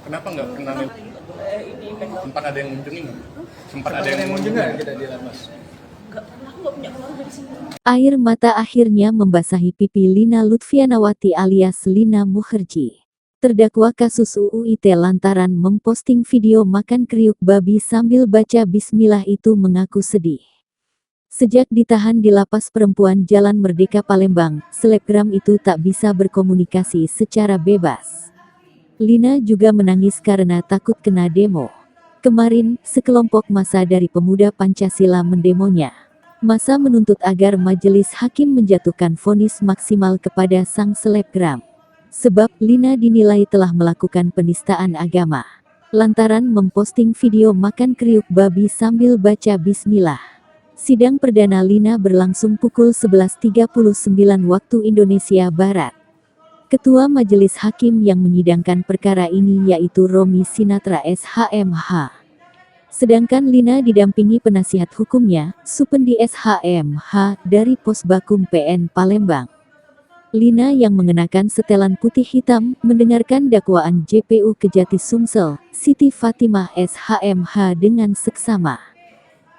Kenapa nggak pernah Ini pegang. sempat ada yang ngunjungin nggak? Sempat ada yang ngunjung nggak kita di lapas? Enggak pernah, aku nggak punya keluarga di sini. Air mata akhirnya membasahi pipi Lina Lutfianawati alias Lina Mukherjee. Terdakwa kasus UU ITE lantaran memposting video makan kriuk babi sambil baca bismillah itu mengaku sedih. Sejak ditahan di Lapas Perempuan Jalan Merdeka Palembang, selebgram itu tak bisa berkomunikasi secara bebas. Lina juga menangis karena takut kena demo. Kemarin, sekelompok massa dari pemuda Pancasila mendemonya. Massa menuntut agar majelis hakim menjatuhkan vonis maksimal kepada sang selebgram. Sebab Lina dinilai telah melakukan penistaan agama. Lantaran memposting video makan kriuk babi sambil baca bismillah. Sidang perdana Lina berlangsung pukul 11.39 waktu Indonesia Barat. Ketua Majelis Hakim yang menyidangkan perkara ini yaitu Romi Sinatra SHMH. Sedangkan Lina didampingi penasihat hukumnya, Supendi SHMH dari Posbakum PN Palembang. Lina yang mengenakan setelan putih hitam mendengarkan dakwaan JPU Kejati Sumsel, Siti Fatimah SHMH dengan seksama.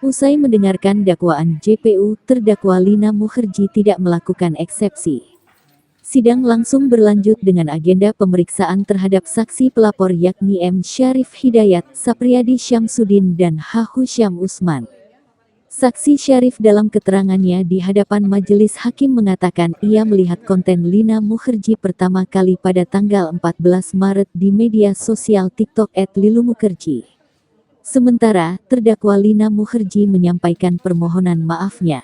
Usai mendengarkan dakwaan JPU, terdakwa Lina Mukherjee tidak melakukan eksepsi. Sidang langsung berlanjut dengan agenda pemeriksaan terhadap saksi pelapor yakni M. Syarif Hidayat, Sapriyadi Syamsuddin dan H. Husyam Usman. Saksi Syarif dalam keterangannya di hadapan majelis hakim mengatakan ia melihat konten Lina Mukherjee pertama kali pada tanggal 14 Maret di media sosial TikTok @lilumukherjee. Sementara, terdakwa Lina Mukherjee menyampaikan permohonan maafnya.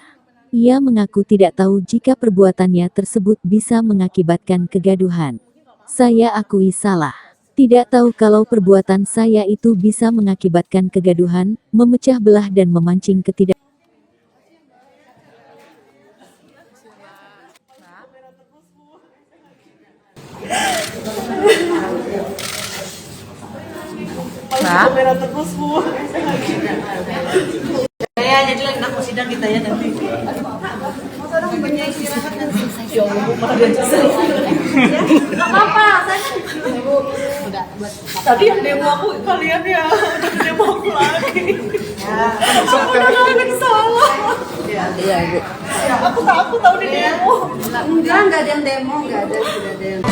Ia mengaku tidak tahu jika perbuatannya tersebut bisa mengakibatkan kegaduhan. Saya akui salah. Tidak tahu kalau perbuatan saya itu bisa mengakibatkan kegaduhan, memecah belah dan memancing ketidak. Kamera terus Bu. Ya, jadi lagi nak mau sidang kita ya nanti. Masa orang punya istirahat dan ya Allah, malah dia Gak apa-apa, saya tadi yang demo aku kalian ya, udah demo aku lagi. Aku udah nggak salah. Iya, Bu. Aku takut tahu di demo. Enggak ada yang demo, enggak ada yang